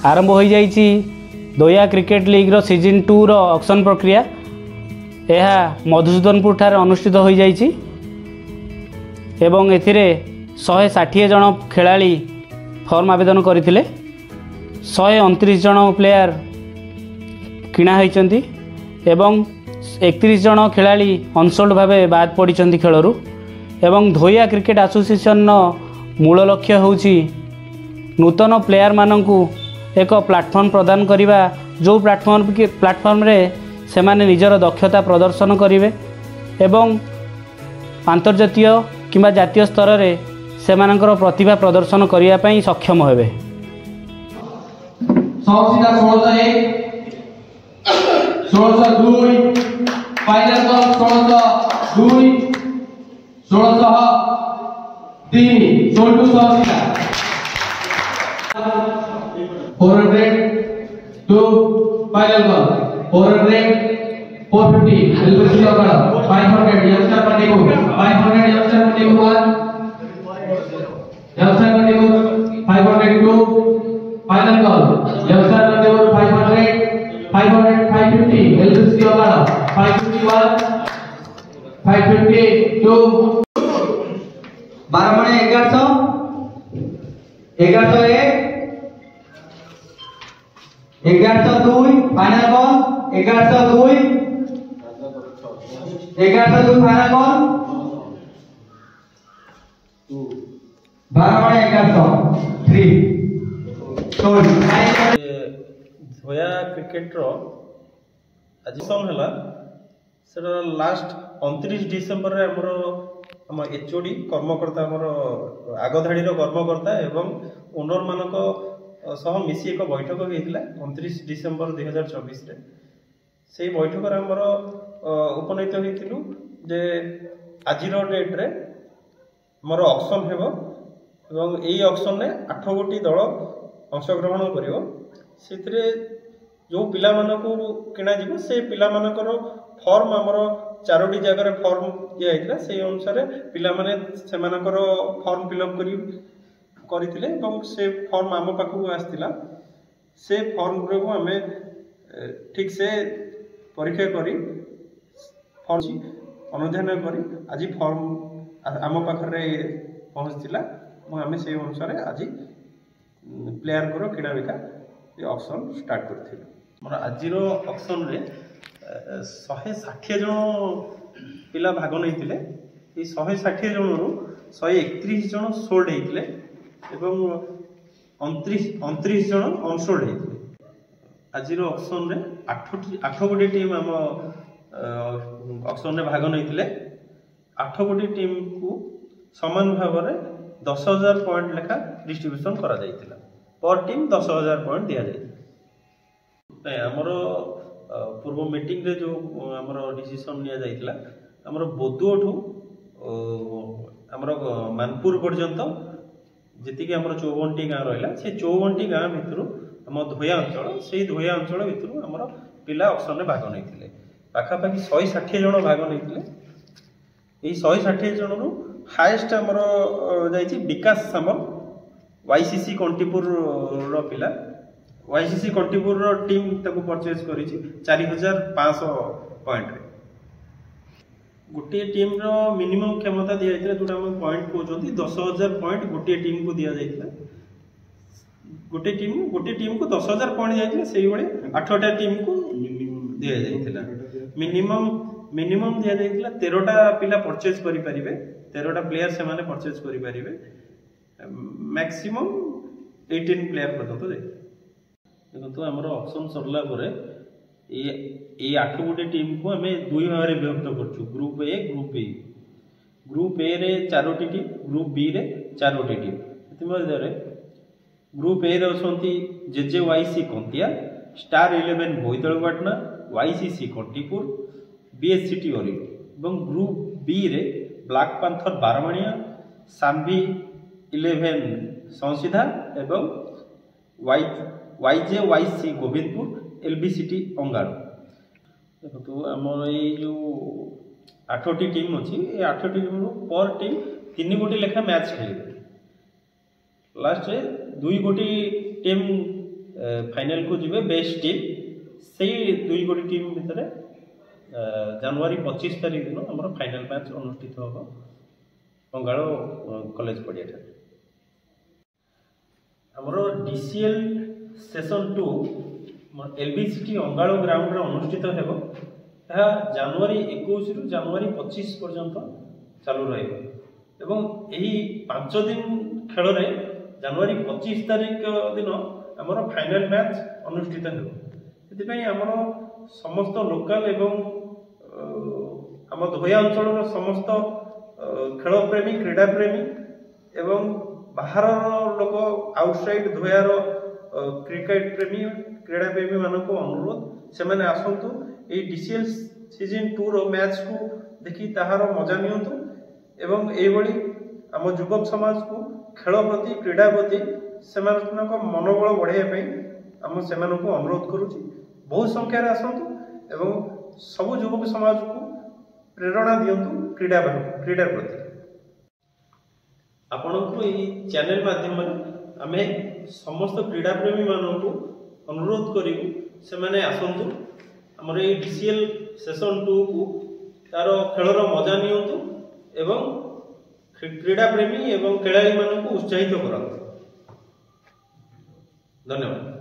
आरंभ हो जाइए दोया क्रिकेट लीग सीजन 2 रो ऑक्शन प्रक्रिया। यह मधुसूदनपुर ठारे अनुष्ठित हो जाइए एवं एथिरे 160 जन खेलाड़ी फॉर्म आवेदन करथिले। 129 जन प्लेयर किणा होइचंती एवं 31 जन खेलाड़ी अनसोल्ड भावे बाद पड़िचंती खेलरू। एवं धोया क्रिकेट एसोसिएशन मूल लक्ष्य होउची नूतन प्लेयर माननकु एक प्लाटफर्म प्रदान करिबा, जो प्लाटफर्म रे से माने निजर दक्षता प्रदर्शन करिवे एवं अंतर्जातीय किंबा जातीय स्तर रे से मानकर प्रतिभा प्रदर्शन करिया पई सक्षम हेबे। 1602 final cup 1602 1603 16 16 402 final cup 400 450 LBC अगड़ 500 यंगस्टर मंडी को 500 यंगस्टर मंडी को 1 यंगस्टर मंडी को 502 फाइनल कप यंगस्टर मंडी को 500 500 550 एलबीसी अगड़ 551 552 12 मणे 1100 1101 1102 फाइनल कप 1102 फाइनल कप 12 मणे 1103 धोया क्रिकेट रो आज सन हला सेटा लास्ट 29 डिसेंबर रे हम एचओडी कर्मकर्ता आगधाड़ी कर्मकर्ता एवं ओनर मानक सह मिसी एक बैठक होता 29 डिसेंबर 2024 रे। से बैठक आमर उपनीत होइतिलु जे आज डेट रे मोर ऑक्शन हेबो एवं एई ऑक्शन रे 8 गोटी दल अंशग्रहण करिवो। सेतरे जो पिला मानकु किना जीवो से पिला मानकर फॉर्म आमर 4टी जगह फॉर्म दिया होता से अनुसार पिला माने से मानकर फॉर्म फिलअप करथिले एवं से फॉर्म आम पाखु आस्तिला। से फॉर्म को आम ठीक से परीक्षा करी फॉर्म अनुधान करी आज फॉर्म आम पाखे पहुँचला। आम से अनुसार आज प्लेयर को किणा बिका ऑक्शन स्टार्ट करथिलु। मोर आज ऑक्शन रे 160 जन पिला भाग नहीं 160 जन रु 131 जन सोल्ड होते एवं 29 जन अनसोल्ड होते। आज ऑक्शन रे 8 गोटी टीम आम ऑक्शन रे भाग नहीं 8 गोटी टीम को समान भाव में 10,000 पॉइंट लेखा डिस्ट्रीब्यूशन करा जायतिला। पर टीम 10,000 पॉइंट दिया जाए। आमर पूर्व मीटिंग रे जो आमर डिसीजन निया जायतिला आमर बोदुठू आमर मानपुर पर्यंत जी आमर 54टी गाँ रहा से 54टी गाँ भितर आम धोया अंचल से धोया अंचल भितर आमर पिला ऑक्शन रे भाग नहीं पाखापाखि 160 जन भाग नहीं। 160 जन रु हाएस्ट आमर जाइए विकास सामल वाईसीसी कंटीपुर पिला वाईसीसी कंटीपुर टीम ताको परचेज करी 4500 पॉइंट रे। गोटे टीम रो मिनिमम क्षमता दिया जायतिला जोटा हम पॉइंट कहउछंती 10,000 पॉइंट गोटे टीम को दिया जायतिला। गोटे टीम को 10,000 पॉइंट जायतिला सेही बळे 8टा टीम को दिया जायतिला। मिनिमम दिया जायतिला 13टा पिला परचेज करि परिबे 13टा प्लेयर से माने परचेज करि परिबे। मैक्सिमम 18 प्लेयर पर्यंत दे देखो आमर ऑप्शन सरला परे ये 8 गोटे टीम को आम 2 भाग में विभक्त करछु group A group B. Group A रे 4टी टीम ग्रुप बी रे 4टी टीम। इतिमध्ये ग्रुप ए रे असंती जेजेवाईसी कंतिया स्टार 11 बोईतलपाटना वाईसीसी कंटीपुर बीएससीटी ओरी एवं ग्रुप बी रे ब्लैक पैंथर बारमाणिया सांभी 11 संसीधा एवं वाईजेवाईसी गोविंदपुर एलबीसीटी अंगाड़। देखो आमर ये जो 8टी टीम अच्छी 8टी टीम पर टीम 3 गोटी लेखा मैच खेल लास्ट 2 गोटी टीम फाइनल को जीवे बेस्ट टीम से दुई गोटी टीम भितर जनवरी 25 तारीख दिन आम फाइनल मैच अनुष्ठित हम अंगाड़ कॉलेज पड़िया आमर DCL सेशन 2 LBCT अंगाड़ ग्राउंड अनुष्ठित हो जनवरी 21 रु जनवरी 25 पर्यंत चालू रही 5 दिन खेल जनवरी 25 तारीख दिन आमर फाइनल मैच अनुष्ठित हो समस्त लोकल एवं आम धोया अंचल समस्त खेल प्रेमी क्रीड़ा प्रेमी एवं बाहर लोक आउटसाइड धोयार क्रिकेट प्रेमी क्रीड़ा प्रेमी मानक अनुरोध से मैंने आसतु ये DCL सीजन 2 रो मैच को देखी ताहार मजा नियंतु एवं एभली आम युवक समाज को खेल प्रति क्रीड़ा प्रति से मनोबल बढ़ाई आम से अनुरोध करुच्ची बहुत संख्यार आसतु एवं सबु युवक समाज को प्रेरणा दिंतु क्रीड़ा प्रति आपण को चैनल माध्यम आम समस्त क्रीड़ा प्रेमी मानक अनुरोध करूँ से मैंने आसतु आमर ये DCL सेशन 2 को तार खेलर मजा नियंतु एवं क्रीड़ा प्रेमी एवं खेलाड़ी मानक उत्साहित करंतु। धन्यवाद।